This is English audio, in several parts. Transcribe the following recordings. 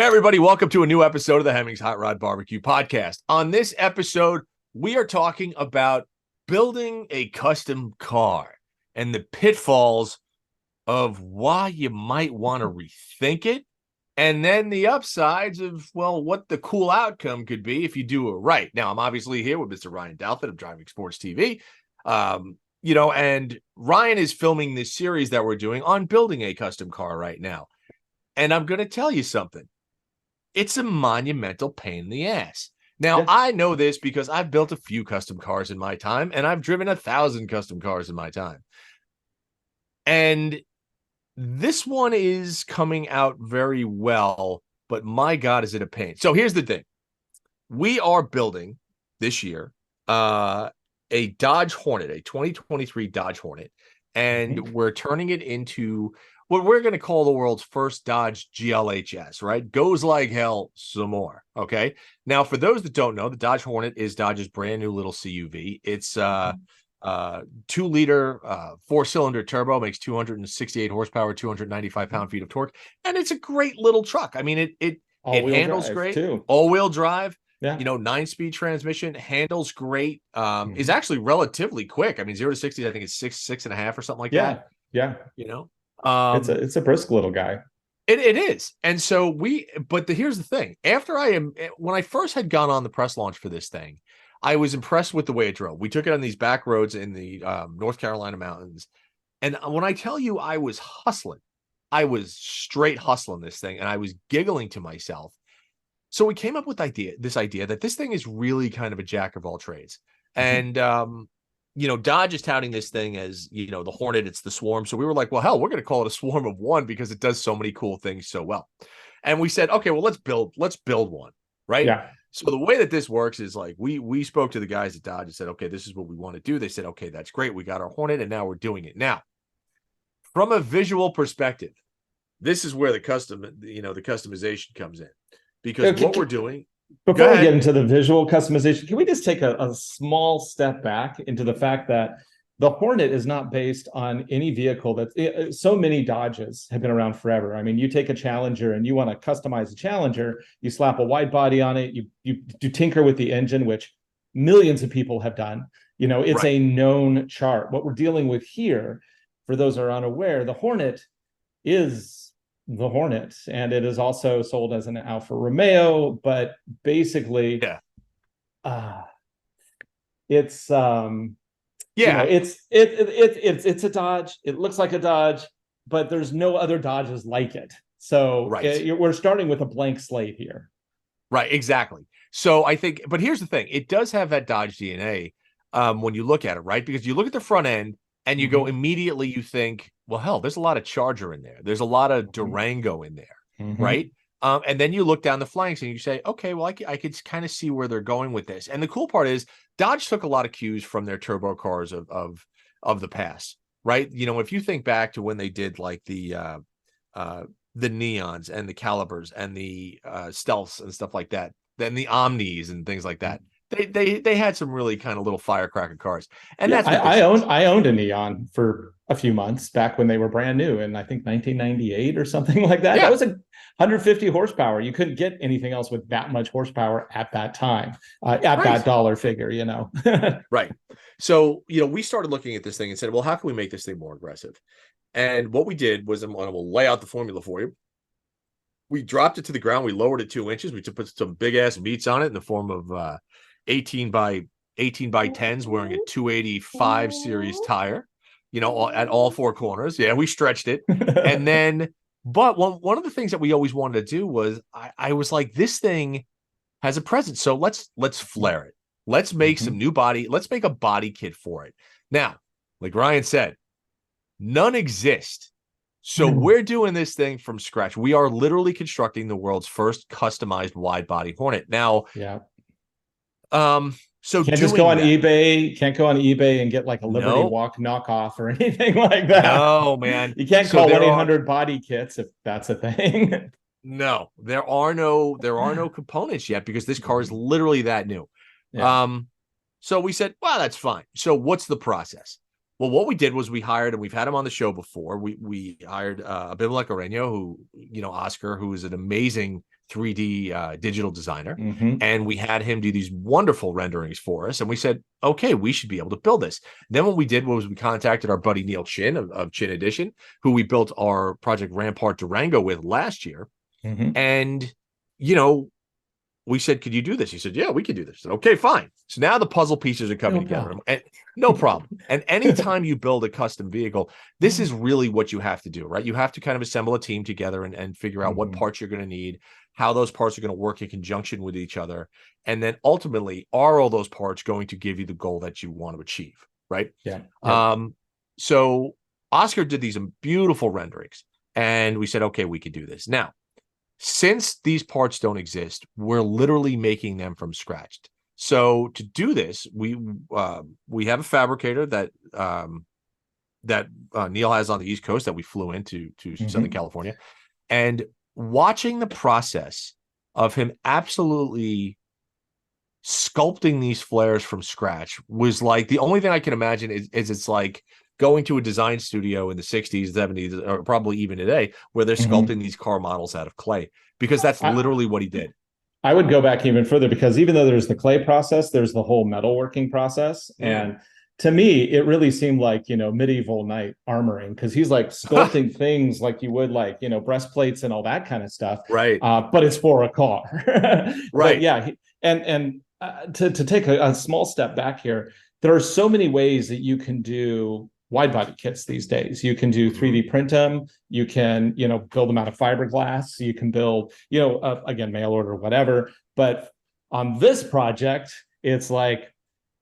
everybody, welcome to a new episode of the Hemmings Hot Rod Barbecue Podcast. On this episode, we are talking about building a custom car and the pitfalls of why you might want to rethink it, and then the upsides of, well, what the cool outcome could be if you do it right. Now, I'm obviously here with Mr. Ryan Douthit of Driving Sports TV. And Ryan is filming this series that we're doing on building a custom car right now. And I'm going to tell you something. It's a monumental pain in the ass. Now, I know this because I've built a few custom cars in my time, and I've driven 1,000 custom cars in my time. And this one is coming out very well, but my God, is it a pain. So here's the thing. We are building this year a Dodge Hornet, a 2023 Dodge Hornet, and we're turning it into what we're going to call the world's first Dodge GLHS, right? Goes like hell some more, okay? Now, for those that don't know, the Dodge Hornet is Dodge's brand new little CUV. It's 2-liter, 4-cylinder turbo, makes 268 horsepower, 295 pound-feet of torque, and it's a great little truck. I mean, it handles great. Too. All-wheel drive. Yeah. 9-speed transmission, handles great, is actually relatively quick. I mean, 0 to 60, I think it's 6.5 or something like that. Yeah. It's a brisk little guy. It is. And so here's the thing. When I first had gone on the press launch for this thing, I was impressed with the way it drove. We took it on these back roads in the North Carolina mountains. And when I tell you I was hustling, I was straight hustling this thing, and I was giggling to myself. So we came up with this idea that this thing is really kind of a jack of all trades. And, Dodge is touting this thing as, the Hornet, it's the swarm. So we were like, well, hell, we're going to call it a swarm of one because it does so many cool things so well. And we said, okay, well, let's build one, right? Yeah. So the way that this works is like, we spoke to the guys at Dodge and said, okay, this is what we want to do. They said, okay, that's great. We got our Hornet and now we're doing it. Now, from a visual perspective, this is where the customization comes in. Because what we're doing... Before we get into the visual customization, can we just take a small step back into the fact that the Hornet is not based on any vehicle that... So many Dodges have been around forever. I mean, you take a Challenger and you want to customize a Challenger, you slap a wide body on it, you tinker with the engine, which millions of people have done. It's a known chart. What we're dealing with here, for those who are unaware, the Hornet is... the Hornet, and it is also sold as an Alfa Romeo, but basically it's it's a Dodge. It looks like a Dodge, but there's no other Dodges like it. So we're starting with a blank slate here. Right, exactly. So I think, but here's the thing, it does have that Dodge DNA when you look at it, right? Because you look at the front end and you go immediately, you think, well, hell, there's a lot of Charger in there. There's a lot of Durango in there, right? And then you look down the flanks and you say, okay, well, I could kind of see where they're going with this. And the cool part is Dodge took a lot of cues from their turbo cars of the past, right? If you think back to when they did like the Neons and the Calibers and the Stealths and stuff like that, then the Omnis and things like that. They had some really kind of little firecracker cars, and that's what I owned a Neon for a few months back when they were brand new in I think 1998 or something like that. That was 150 horsepower. You couldn't get anything else with that much horsepower at that time, that dollar figure. Right. So we started looking at this thing and said, well, how can we make this thing more aggressive? And what we did was, we'll lay out the formula for you. We dropped it to the ground. We lowered it 2 inches. We put some big ass meats on it in the form of 18 by 10s wearing a 285 series tire, at all four corners. Yeah, we stretched it. And then, but one of the things that we always wanted to do was I was like, this thing has a presence. So let's flare it. Let's make some new body. Let's make a body kit for it. Now, like Ryan said, none exist. So we're doing this thing from scratch. We are literally constructing the world's first customized wide body Hornet. Now, so can't just go on eBay. Can't go on eBay and get like a Liberty Walk knockoff or anything like that. No, man. You can't call 1-800 body kits if that's a thing. No, there are no components yet because this car is literally that new. So we said, well, that's fine. So what's the process? Well, what we did was we hired, and we've had him on the show before. We hired Abimelech Oreño, who, Oscar, who is an amazing 3D digital designer, Mhm. and we had him do these wonderful renderings for us. And we said, okay, we should be able to build this. Then what we did was we contacted our buddy Neil Chin of Chin Edition, who we built our Project Rampart Durango with last year. Mhm. And, you know, we said, could you do this? He said, yeah, we can do this. I said, okay, fine. So now the puzzle pieces are coming No together. problem. And no problem. And anytime you build a custom vehicle, this is really what you have to do, right? You have to kind of assemble a team together and figure out what Mhm. parts you're going to need, how those parts are going to work in conjunction with each other. And then ultimately, are all those parts going to give you the goal that you want to achieve, right? Yeah. Yep. So Oscar did these beautiful renderings, and we said, okay, we could do this. Now, since these parts don't exist, we're literally making them from scratch. So to do this, we have a fabricator that Neil has on the East Coast that we flew into Southern Mhm. California, and watching the process of him absolutely sculpting these flares from scratch was like the only thing I can imagine is it's like going to a design studio in the 60s, 70s, or probably even today, where they're Mhm. sculpting these car models out of clay, because that's I, literally what he did. I would go back even further, because even though there's the clay process, there's the whole metalworking process. Mm. And to me, it really seemed like, medieval knight armoring, because he's like sculpting things like you would, like, breastplates and all that kind of stuff. Right. But it's for a car. But Right. yeah, to take a small step back here, there are so many ways that you can do wide body kits these days. You can do 3D print them. You can, build them out of fiberglass. You can build, again, mail order, whatever. But on this project, it's like,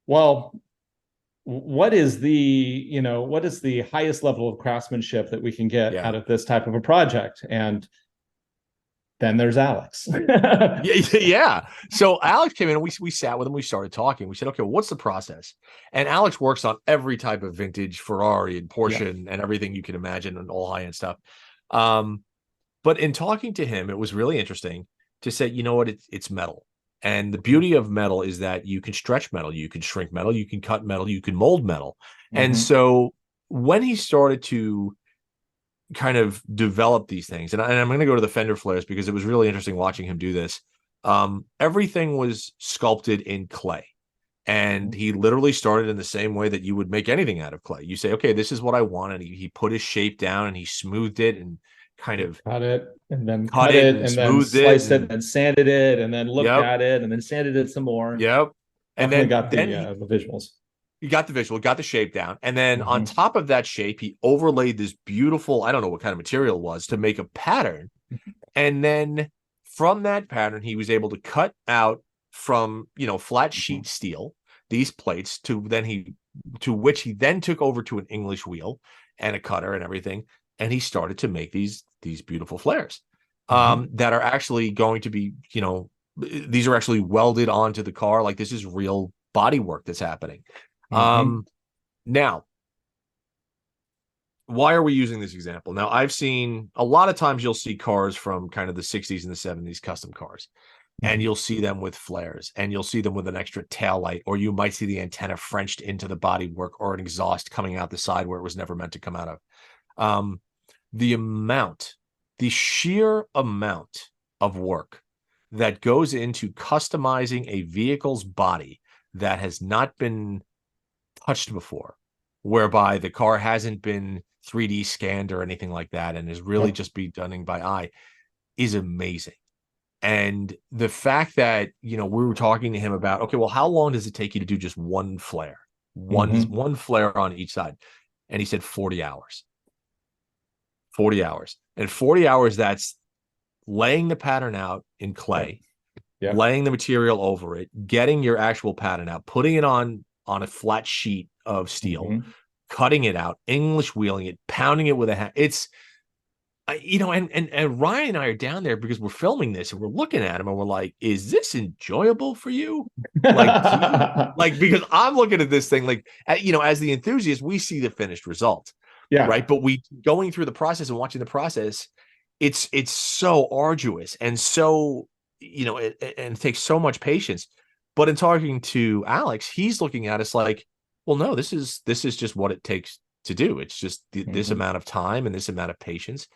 well, what is the highest level of craftsmanship that we can get Yeah. out of this type of a project? And then there's Alex. Yeah. So Alex came in and we sat with him. We started talking. We said, okay, well, what's the process? And Alex works on every type of vintage Ferrari and Yeah. Porsche and everything you can imagine and all high end stuff. But in talking to him, it was really interesting to say, you know what, it's metal. And the beauty of metal is that you can stretch metal, you can shrink metal, you can cut metal, you can mold metal. And Mhm. so when he started to kind of develop these things, and I'm going to go to the fender flares because it was really interesting watching him do this. Everything was sculpted in clay. And he literally started in the same way that you would make anything out of clay. You say, okay, this is what I want. And he put his shape down and he smoothed it and kind of Cut it and then cut cut it it and and then smoothed it. sliced it And and sanded it and then looked yep, at it and then sanded it some more. yep. And Definitely then got then the visuals. he got the visual, got the shape down. And then on Mhm. top of that shape, he overlaid this beautiful, I don't know what kind of material it was, to make a pattern. And then from that pattern, he was able to cut out from, flat Mhm. sheet steel, these plates to which he then took over to an English wheel and a cutter and everything. And he started to make these beautiful flares Mhm. that are actually going to be, these are actually welded onto the car. Like this is real body work that's happening. Mhm. Now, why are we using this example? Now, I've seen a lot of times you'll see cars from kind of the 60s and the 70s, custom cars, and Mhm. you'll see them with flares and you'll see them with an extra tail light, or you might see the antenna Frenched into the bodywork or an exhaust coming out the side where it was never meant to come out of. Um, the amount, the sheer amount of work that goes into customizing a vehicle's body that has not been touched before, whereby the car hasn't been 3D scanned or anything like that and is really Yep. just be done by eye, is amazing. And the fact that, we were talking to him about, okay, well, how long does it take you to do just one flare? Mhm. One flare on each side. And he said 40 hours. 40 hours. And 40 hours, that's laying the pattern out in Yep. clay, Yep. laying the material over it, getting your actual pattern out, putting it on a flat sheet of steel, Mhm. cutting it out, English wheeling it, pounding it with a hand. It's and Ryan and I are down there because we're filming this and we're looking at him and we're like, is this enjoyable for you? Like, because I'm looking at this thing like, as the enthusiast, we see the finished result, Yeah. right? But we going through the process and watching the process, it's so arduous and so, and it takes so much patience. But in talking to Alex, he's looking at us like, well, no, this is just what it takes to do. It's just this Mhm. amount of time and this amount of patience.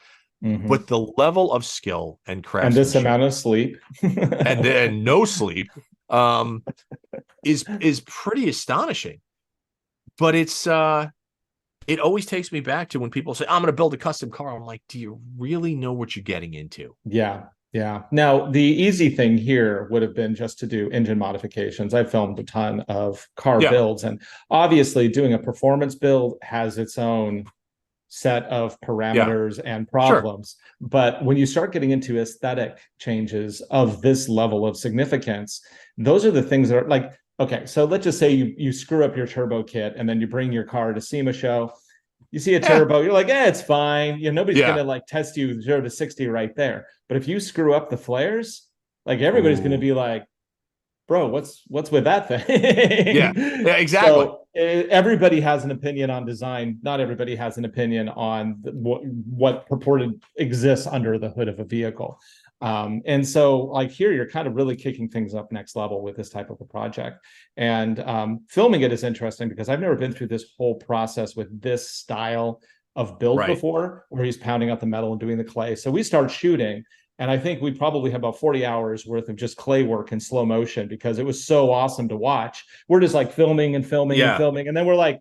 but the level of skill and And this craftsmanship amount of sleep and then no sleep is pretty astonishing. But it always takes me back to when people say, I'm going to build a custom car. I'm like, do you really know what you're getting into? Yeah. Yeah. Now, the easy thing here would have been just to do engine modifications. I filmed a ton of car Yeah. builds, and obviously doing a performance build has its own set of parameters and problems. Sure. But when you start getting into aesthetic changes of this level of significance, those are the things that are like, okay, so let's just say you screw up your turbo kit and then you bring your car to SEMA show. You see a turbo, you're like, it's fine. You know, nobody's gonna like test you 0 to 60 right there. But if you screw up the flares, like everybody's gonna be like, bro, what's with that thing? Yeah, exactly. So everybody has an opinion on design. Not everybody has an opinion on what purported exists under the hood of a vehicle. And so like here, you're kind of really kicking things up next level with this type of a project. And filming it is interesting because I've never been through this whole process with this style of build before, where he's pounding out the metal and doing the clay. So we start shooting, and I think we probably have about 40 hours worth of just clay work in slow motion because it was so awesome to watch. We're just like filming and filming and filming. And then we're like,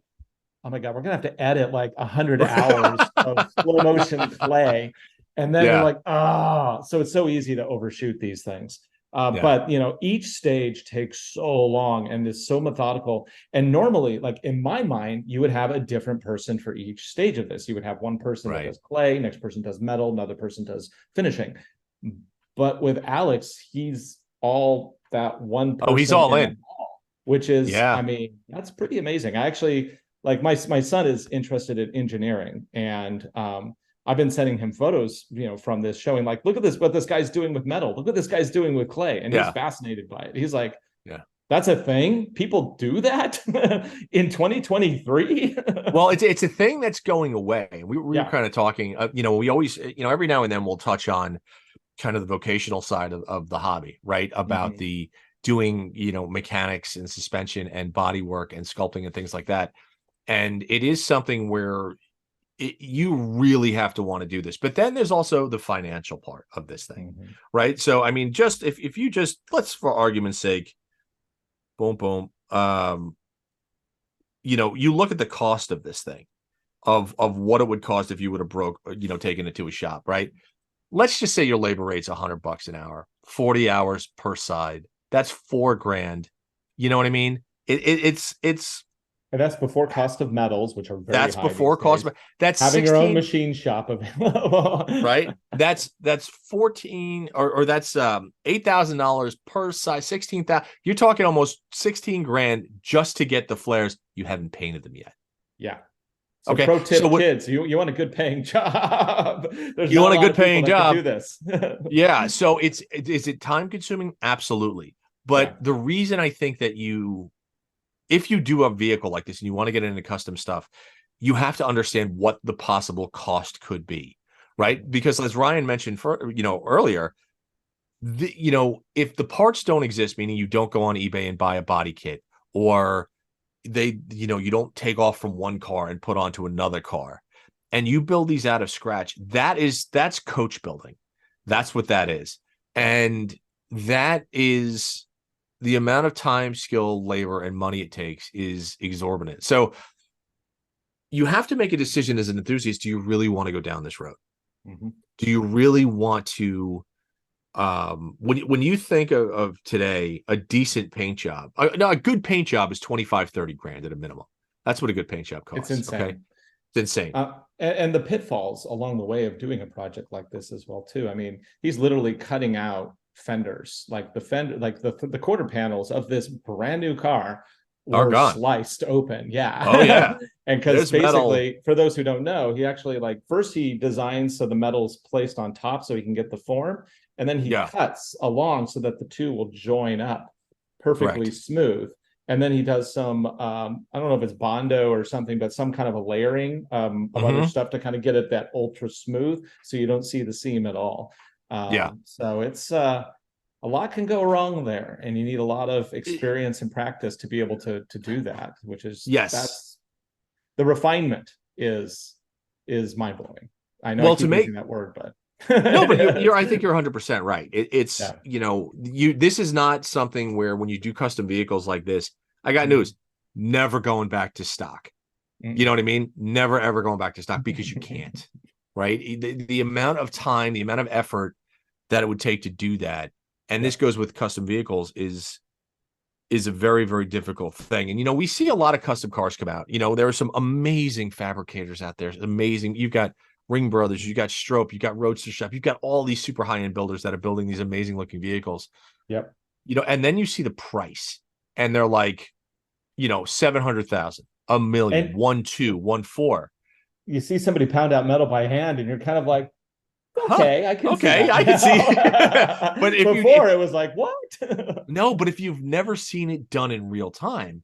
oh my God, we're going to have to edit like 100 hours of slow motion clay. And then we're like, so it's so easy to overshoot these things. But, you know, each stage takes so long and is so methodical. And normally, like in my mind, you would have a different person for each stage of this. You would have one person that does clay, next person does metal, another person does finishing. But with Alex, he's all that one person. Oh, he's all in. Which is, I mean, that's pretty amazing. I actually, like my son is interested in engineering, and I've been sending him photos, you know, from this, showing like, look at this, what this guy's doing with metal. Look what this guy's doing with clay. And he's fascinated by it. He's like, that's a thing? People do that in 2023? Well, it's a thing that's going away. We were kind of talking, you know, we always, you know, every now and then we'll touch on kind of the vocational side of the hobby, right? About the doing, you know, mechanics and suspension and body work and sculpting and things like that. And it is something where you really have to want to do this. But then there's also the financial part of this thing, right? So, I mean, just if you just, let's, for argument's sake, boom, boom, you know, you look at the cost of this thing, of what it would cost if you would have taken it to a shop, right? Let's just say your labor rate's $100 an hour, 40 hours per side. That's $4,000. You know what I mean? It's and that's before cost of metals, which are very that's high before cost. That's having your own machine shop available, right? That's 14 or that's $8,000 per size, 16,000. You're talking almost 16 grand just to get the flares. You haven't painted them yet. Yeah. So pro tip, kids, you want a good paying job. You want a good paying job. Do this. Yeah. So is it time consuming? Absolutely. But the reason I think that if you do a vehicle like this and you want to get into custom stuff, you have to understand what the possible cost could be, right? Because as Ryan mentioned earlier, if the parts don't exist, meaning you don't go on eBay and buy a body kit, or you don't take off from one car and put onto another car, and you build these out of scratch, that's coach building. That's what that is. And that is the amount of time, skill, labor, and money it takes is exorbitant. So you have to make a decision as an enthusiast. Do you really want to go down this road? Do you really want to, when you think of today, a decent paint job, a good paint job is 25, 30 grand at a minimum. That's what a good paint job costs. It's insane. Okay? It's insane. And the pitfalls along the way of doing a project like this as well, too. I mean, he's literally cutting out fenders, like the quarter panels of this brand new car were sliced open. Oh yeah. And because basically metal. For those who don't know, he actually first he designs so the metal's placed on top so he can get the form, and then he cuts along so that the two will join up perfectly smooth. And then he does some I don't know if it's Bondo or something, but some kind of a layering of other stuff to kind of get it that ultra smooth so you don't see the seam at all. So it's a lot can go wrong there, and you need a lot of experience and practice to be able to do that, which is that's the refinement is mind-blowing. I know I Well, to keep make using that word, but no, but I think you're 100% right. It's yeah. this is not something where when you do custom vehicles like this, I got news, never going back to stock. You know what I mean? Never ever going back to stock because you can't, right? The amount of time, the amount of effort that it would take to do that, and this goes with custom vehicles, is a very, very difficult thing. And we see a lot of custom cars come out. There are some amazing fabricators out there. Amazing. You've got Ring Brothers, you got Strope, you got Roadster Shop, you've got all these super high-end builders that are building these amazing looking vehicles. Yep. And then you see the price, and they're like, 700,000, a million, And 1.2, 1.4. you see somebody pound out metal by hand, and you're kind of like, Huh. okay, I can see Okay, that I can see. But before it was like, what? No, but if you've never seen it done in real time,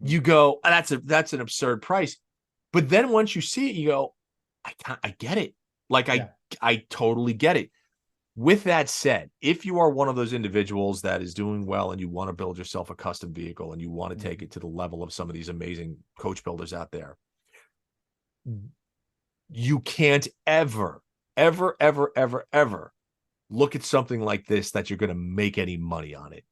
you go, "Oh, that's an absurd price." But then once you see it, you go, I get it. Like I totally get it. With that said, if you are one of those individuals that is doing well and you want to build yourself a custom vehicle and you want to take it to the level of some of these amazing coach builders out there, you can't ever, ever, ever, ever, ever look at something like this that you're going to make any money on it.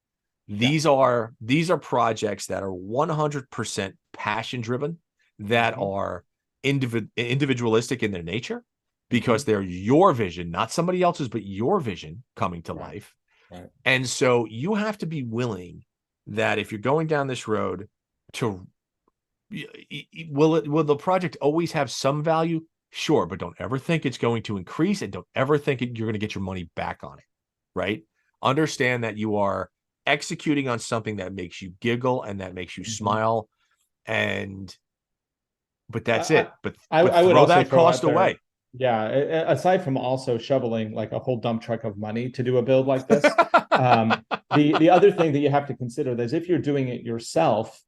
These are projects that are 100% passion driven, that are individualistic in their nature, because they're your vision, not somebody else's, but your vision coming to life. Right. And so you have to be willing that if you're going down this road, will the project always have some value? Sure, but don't ever think it's going to increase, and don't ever think you're going to get your money back on it, right? Understand that you are executing on something that makes you giggle and that makes you smile, but that's it. But I would throw also that throw cost out there, away. yeah, aside from also shoveling like a whole dump truck of money to do a build like this, the other thing that you have to consider is if you're doing it yourself,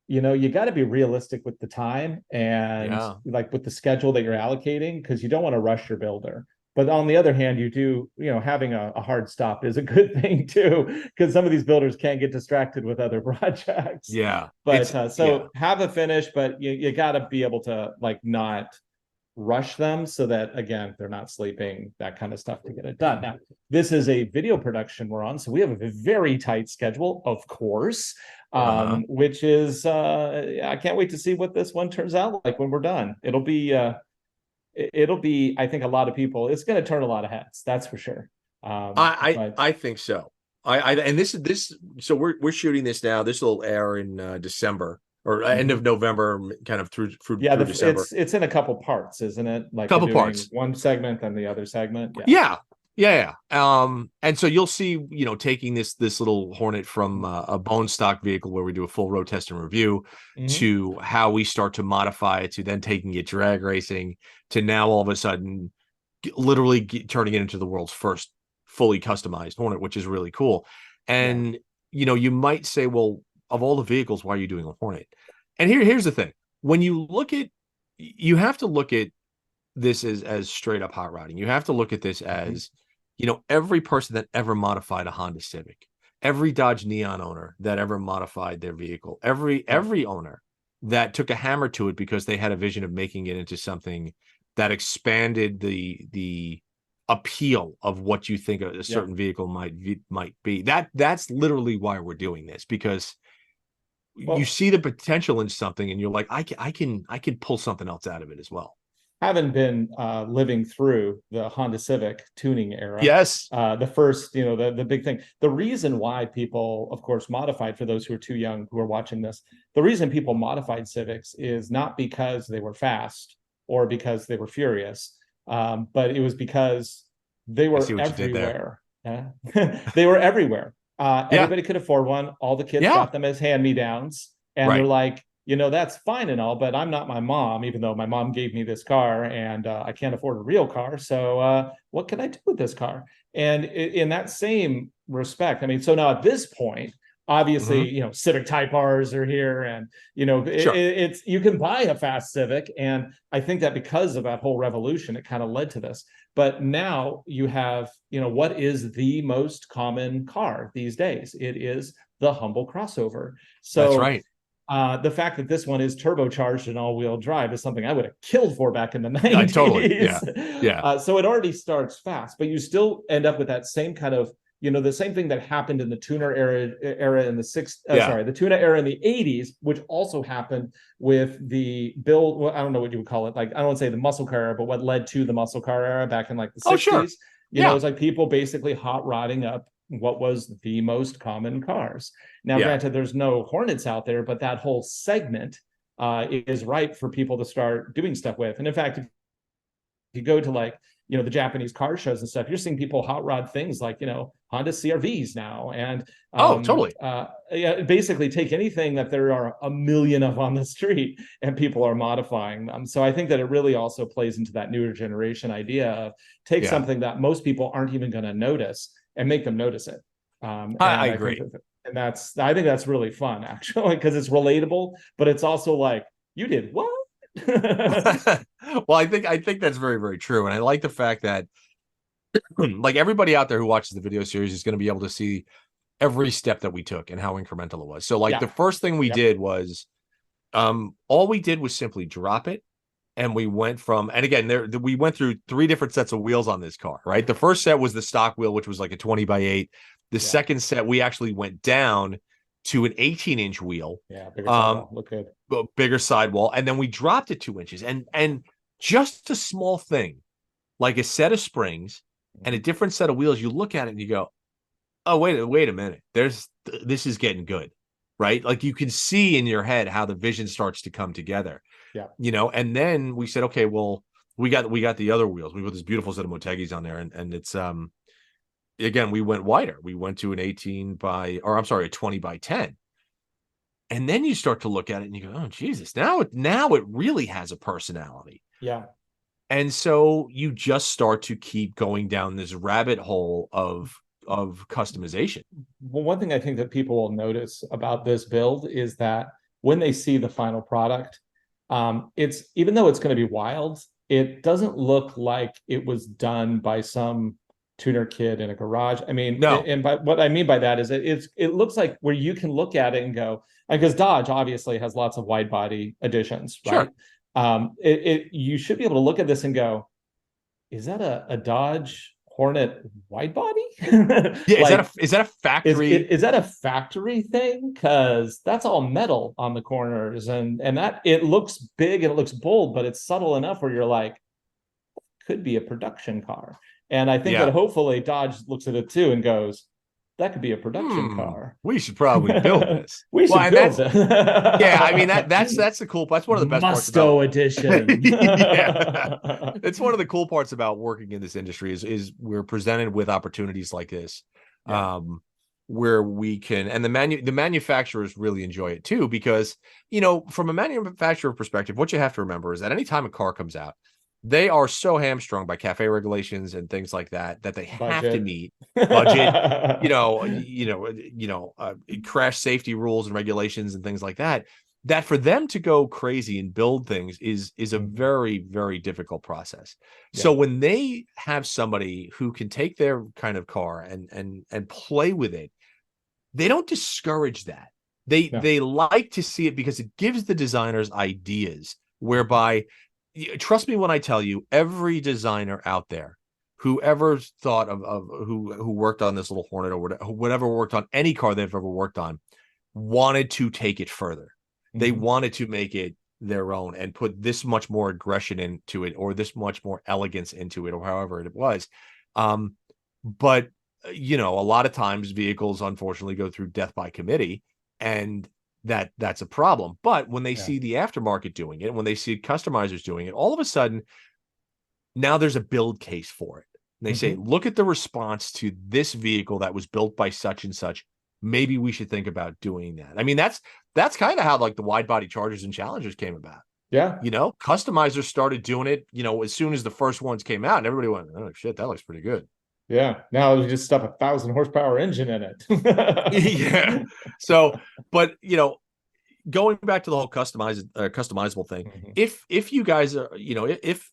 you got to be realistic with the time and like with the schedule that you're allocating, because you don't want to rush your builder. But on the other hand, having a hard stop is a good thing too, because some of these builders can get distracted with other projects. Yeah. But have a finish, but you got to be able to like not rush them so that, again, they're not sleeping, that kind of stuff, to get it done. Now, this is a video production we're on, so we have a very tight schedule, of course, which is I can't wait to see what this one turns out like when we're done. It'll be I think a lot of people, it's going to turn a lot of heads, that's for sure. I think so. And this so we're shooting this now. This will air in December or end of November, kind of through December. It's in a couple parts, isn't it? Like couple parts, one segment and the other segment. Yeah. And so you'll see, taking this little Hornet from a bone stock vehicle where we do a full road test and review, to how we start to modify it, to then taking it drag racing, to now all of a sudden literally turning it into the world's first fully customized Hornet, which is really cool. And you might say, well, of all the vehicles, why are you doing a Hornet? And here's the thing. When you have to look at this as straight up hot rodding. You have to look at this as, every person that ever modified a Honda Civic, every Dodge Neon owner that ever modified their vehicle, every owner that took a hammer to it because they had a vision of making it into something that expanded the appeal of what you think a certain vehicle might be. That's literally why we're doing this, because you see the potential in something and you're like, I can pull something else out of it as well. Having been living through the Honda Civic tuning era, the first, the big thing, the reason why people, of course, modified, for those who are too young who are watching this, the reason people modified Civics is not because they were fast or because they were furious, but it was because they were everywhere. They were everywhere. Everybody could afford one. All the kids got them as hand-me-downs, and they're like, that's fine and all, but I'm not my mom, even though my mom gave me this car, and I can't afford a real car. So what can I do with this car? And in that same respect, so now at this point, obviously, Civic Type Rs are here, and it's you can buy a fast Civic, and I think that because of that whole revolution, it kind of led to this. But now you have, what is the most common car these days? It is the humble crossover. So that's right. The fact that this one is turbocharged and all-wheel drive is something I would have killed for back in the 90s. Totally. Yeah. So it already starts fast, but you still end up with that same kind of, the same thing that happened in the tuner era in the the tuner era in the 80s, which also happened with the build. Well, I don't know what you would call it. Like, I don't want to say the muscle car era, but what led to the muscle car era back in like the 60s. Oh, sure. It's like people basically hot rodding up what was the most common cars. Now, granted, there's no Hornets out there, but that whole segment is ripe for people to start doing stuff with. And in fact, if you go to like, the Japanese car shows and stuff, you're seeing people hot rod things like, Honda CRVs now. And totally. Basically take anything that there are a million of on the street and people are modifying them. So I think that it really also plays into that newer generation idea of take something that most people aren't even going to notice and make them notice it. I agree. I think that's really fun, actually, because it's relatable, but it's also like, you did what? Well, I think that's very, very true. And I like the fact that like everybody out there who watches the video series is going to be able to see every step that we took and how incremental it was. So like the first thing we did was all we did was simply drop it. And we went from, and again, we went through 3 different sets of wheels on this car, right? The first set was the stock wheel, which was like a 20x8. The second set, we actually went down to an 18-inch wheel. Yeah, bigger sidewall. Look good. Bigger sidewall. And then we dropped it 2 inches. And just a small thing, like a set of springs and a different set of wheels, you look at it and you go, oh, wait a minute. This is getting good, right? Like you can see in your head how the vision starts to come together. Yeah. And then we said, okay, well, we got the other wheels. We put this beautiful set of Motegi's on there, and it's again, we went wider. We went to an 20x10. And then you start to look at it and you go, oh Jesus, now it really has a personality. Yeah. And so you just start to keep going down this rabbit hole of customization. Well, one thing I think that people will notice about this build is that when they see the final product, it's, even though it's going to be wild, it doesn't look like it was done by some tuner kid in a garage. I mean, no. And by what I mean by that is it looks like where you can look at it and go, because Dodge obviously has lots of wide body additions, right? Sure. You should be able to look at this and go, is that a Dodge Hornet wide body? Yeah, like, is that a factory? Is that a factory thing? Because that's all metal on the corners, and that it looks big and it looks bold, but it's subtle enough where you're like, could be a production car. And I think that hopefully Dodge looks at it too and goes, that could be a production car. We should probably build this. We should build it. Yeah, I mean that's the cool. That's one of the best parts about Musto edition. Yeah, it's one of the cool parts about working in this industry is we're presented with opportunities like this, where we can, and the manufacturers really enjoy it too, because from a manufacturer perspective, what you have to remember is that anytime a car comes out, they are so hamstrung by CAFE regulations and things like that they have to meet budget, crash safety rules and regulations and things like that. That for them to go crazy and build things is a very, very difficult process. Yeah. So when they have somebody who can take their kind of car and play with it, they don't discourage that. They like to see it because it gives the designers ideas whereby. Trust me when I tell you, every designer out there who ever thought of who worked on this little Hornet or whatever worked on any car they've ever worked on wanted to take it further. Mm-hmm. They wanted to make it their own and put this much more aggression into it or this much more elegance into it or however it was. But a lot of times vehicles unfortunately go through death by committee, and that's a problem. But when they see the aftermarket doing it, when they see customizers doing it, all of a sudden now there's a build case for it. And they say, look at the response to this vehicle that was built by such and such. Maybe we should think about doing that. I mean, that's kind of how like the wide body Chargers and Challengers came about. Yeah. Customizers started doing it, as soon as the first ones came out, and everybody went, oh shit, that looks pretty good. Yeah. Now we just stuff 1,000 horsepower engine in it. Yeah. So, but going back to the whole customizable thing, if you guys are, if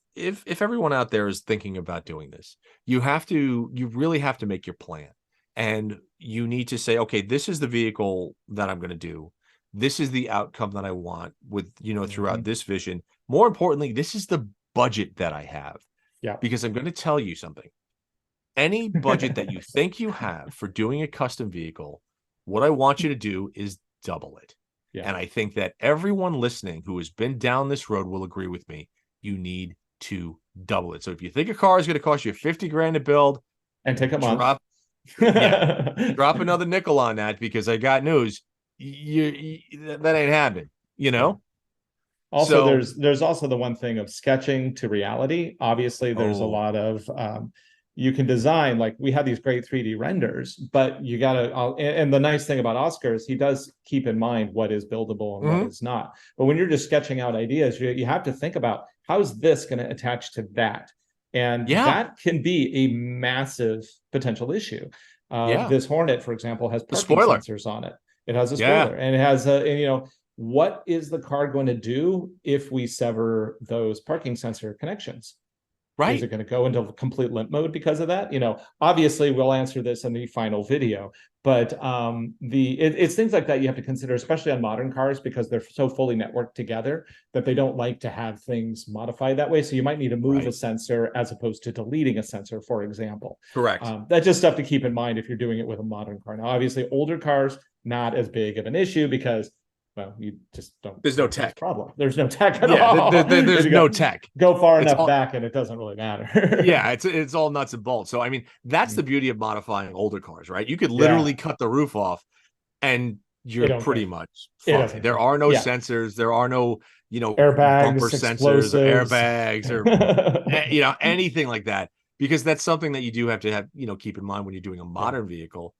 everyone out there is thinking about doing this, you really have to make your plan, and you need to say, okay, this is the vehicle that I'm going to do. this is the outcome that I want with, throughout Mm-hmm. this vision. More importantly, this is the budget that I have. Yeah. Because I'm going to tell you something. Any budget that you think you have for doing a custom vehicle, what I want you to do is double it. Yeah. And I think that everyone listening who has been down this road will agree with me. You need to double it. So if you think a car is going to cost you 50 grand to build, and take a month, drop another nickel on that, because I got news. That ain't happening, Also, So, there's also the one thing of sketching to reality. Obviously, there's a lot of you can design, like we have these great 3D renders, but you gotta. And the nice thing about Oscar is he does keep in mind what is buildable and what is not. But when you're just sketching out ideas, you have to think about how's this going to attach to that, and that can be a massive potential issue. This Hornet, for example, has parking sensors on it. It has a spoiler, and it has what is the car going to do if we sever those parking sensor connections? Right. Is it going to go into complete limp mode because of that? Obviously we'll answer this in the final video, but it's things like that you have to consider, especially on modern cars, because they're so fully networked together that they don't like to have things modified that way. So you might need to move a sensor as opposed to deleting a sensor, for example. Correct. That's just stuff to keep in mind if you're doing it with a modern car. Now, obviously older cars, not as big of an issue because, well, you just don't. There's no tech problem. There's no tech at all. There's no tech. Go far enough back, and it doesn't really matter. It's all nuts and bolts. So I mean, that's the beauty of modifying older cars, right? You could literally cut the roof off, and you're pretty much fine. There are no sensors. There are no airbags, bumper sensors, or airbags, or anything like that. Because that's something that you do have to have keep in mind when you're doing a modern vehicle.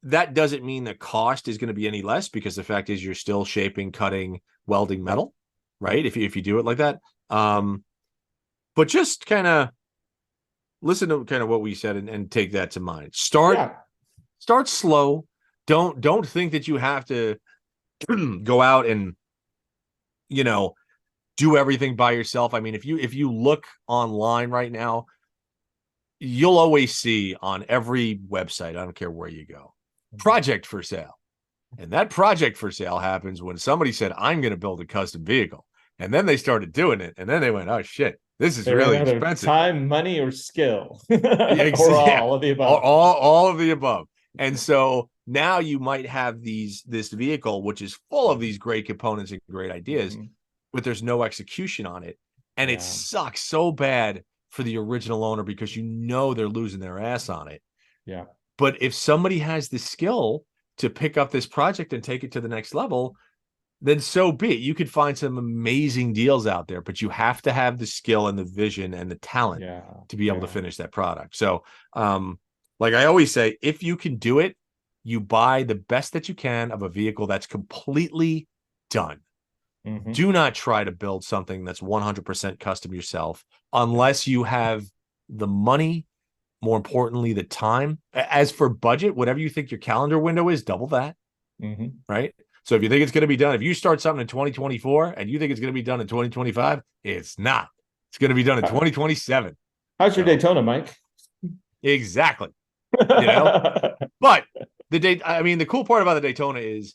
That doesn't mean the cost is going to be any less, because the fact is you're still shaping, cutting, welding metal, right? If you do it like that. But just kind of listen to kind of what we said and take that to mind. Start slow. Don't think that you have to go out and do everything by yourself. I mean, if you look online right now, you'll always see on every website, I don't care where you go, project for sale. And that project for sale happens when somebody said, I'm going to build a custom vehicle. And then they started doing it. And then they went, oh shit, this is really expensive. Time, money, or skill. Or all of the above. All of the above. And so now you might have this vehicle, which is full of these great components and great ideas, but there's no execution on it. And it sucks so bad for the original owner, because they're losing their ass on it. Yeah. But if somebody has the skill to pick up this project and take it to the next level, then so be it. You could find some amazing deals out there, but you have to have the skill and the vision and the talent to be able to finish that product. So, like I always say, if you can do it, you buy the best that you can of a vehicle that's completely done. Do not try to build something that's 100% custom yourself unless you have the money, more importantly, the time. As for budget, whatever you think your calendar window is, double that. Right? So if you think it's going to be done, if you start something in 2024 and you think it's going to be done in 2025, it's not. It's going to be done in 2027. How's your Daytona, Mike? Exactly. But the cool part about the Daytona is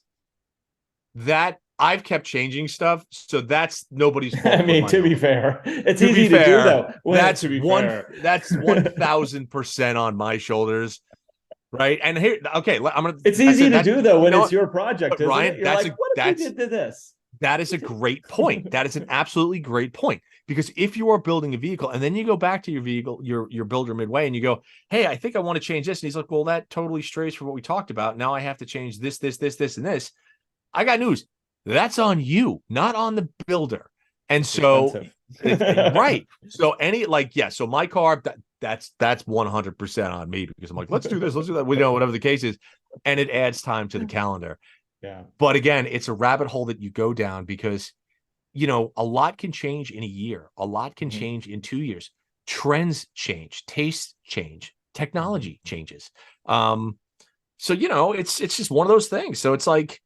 that I've kept changing stuff, so that's nobody's fault. I mean, to be fair, it's easy to do though. That's 1000% on my shoulders, right? And here, okay, It's easy to do though when it's your project, isn't Ryan, it? You're like, what if we did this? That is a great point. That is an absolutely great point, because if you are building a vehicle and then you go back to your vehicle, your builder midway, and you go, hey, I think I want to change this, and he's like, well, that totally strays from what we talked about. Now I have to change this, and this. I got news. That's on you, not on the builder. And so, right. So so my car, that's 100% on me, because I'm like, let's do this, let's do that. Whatever the case is. And it adds time to the calendar. Yeah. But again, it's a rabbit hole that you go down, because, a lot can change in a year. A lot can change in 2 years. Trends change, tastes change, technology changes. So, it's just one of those things. So it's like,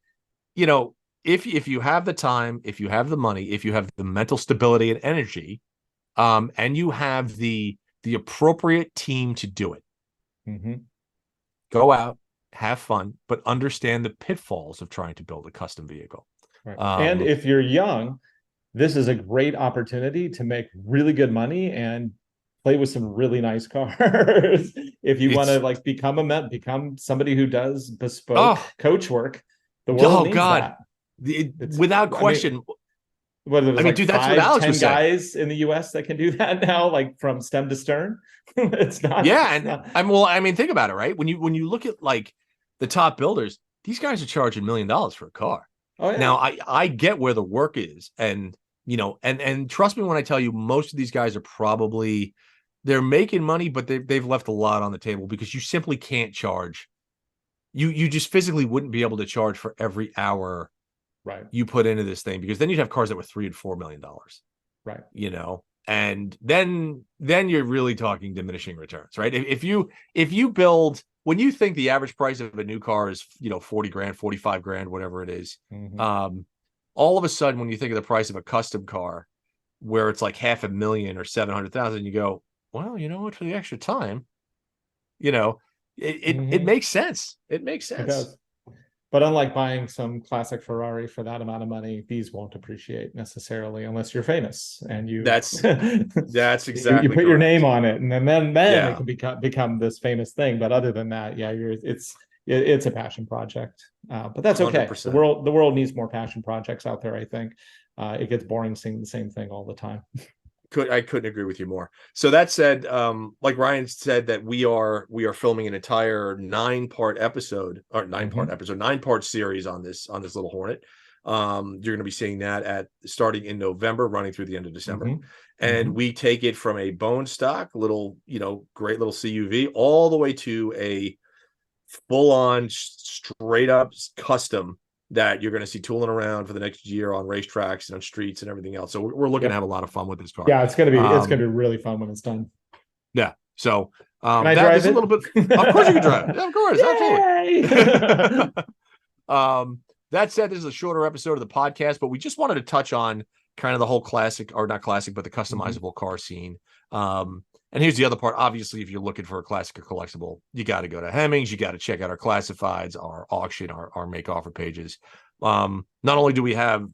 if you have the time, if you have the money, if you have the mental stability and energy, and you have the appropriate team to do it, go out, have fun, but understand the pitfalls of trying to build a custom vehicle. Right. And if you're young, this is a great opportunity to make really good money and play with some really nice cars. If you want to like become somebody who does bespoke coach work, the world needs that. Without question. Whether there's dude, that's what Alex 10 was saying. guys in the US that can do that now, like from stem to stern. It's not. Think about it, right? When you look at like the top builders, these guys are charging $1 million for a car. Oh, yeah. Now I get where the work is, and and trust me when I tell you, most of these guys are probably they're making money, but they've left a lot on the table because you simply can't charge. You just physically wouldn't be able to charge for every hour you put into this thing, because then you'd have cars that were $3 and $4 million. Right. And then you're really talking diminishing returns, right? If you build, when you think the average price of a new car is, 40 grand, 45 grand, whatever it is, all of a sudden, when you think of the price of a custom car where it's like $500,000 or 700,000, you go, well, you know what, for the extra time, it makes sense. It makes sense. It does. But unlike buying some classic Ferrari for that amount of money, these won't appreciate necessarily unless you're famous and you. That's exactly. You put your name on it, and then it can become this famous thing. But other than that, it's a passion project. But that's okay. 100%. The world needs more passion projects out there. I think it gets boring seeing the same thing all the time. I couldn't agree with you more. So that said, like Ryan said, that we are filming an entire 9-part series on this little Hornet. You're going to be seeing that starting in November, running through the end of December. And we take it from a bone stock little, great little CUV all the way to a full on straight up custom that you're going to see tooling around for the next year on racetracks and on streets and everything else. So we're looking to have a lot of fun with this car. Yeah, it's going to be really fun when it's done. Yeah. So can I drive it? A little bit. Of course you can drive it. Yeah, of course, absolutely. That said, this is a shorter episode of the podcast, but we just wanted to touch on kind of the whole classic, or not classic, but the customizable car scene. And here's the other part. Obviously, if you're looking for a classic or collectible, you got to go to Hemmings. You got to check out our classifieds, our auction, our make offer pages. Not only do we have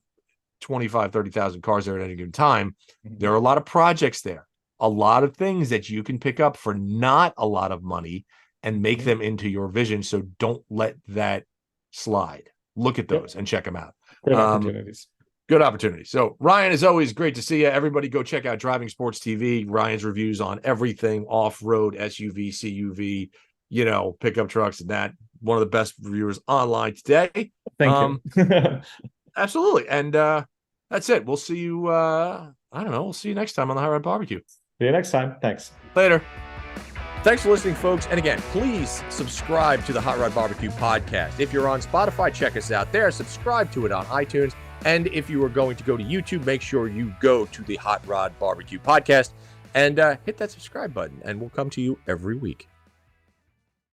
25, 30,000 cars there at any given time, there are a lot of projects there, a lot of things that you can pick up for not a lot of money and make them into your vision. So don't let that slide. Look at those and check them out. Great opportunities. Good opportunity. So Ryan, as always, great to see you. Everybody go check out Driving Sports TV. Ryan's reviews on everything off-road, SUV, CUV, pickup trucks and that. One of the best reviewers online today. Thank you. Absolutely. And that's it. We'll see you. We'll see you next time on the Hot Rod Barbecue. See you next time. Thanks. Later. Thanks for listening, folks. And again, please subscribe to the Hot Rod Barbecue podcast. If you're on Spotify, check us out there. Subscribe to it on iTunes. And if you are going to go to YouTube, make sure you go to the Hot Rod Barbecue podcast and hit that subscribe button, and we'll come to you every week.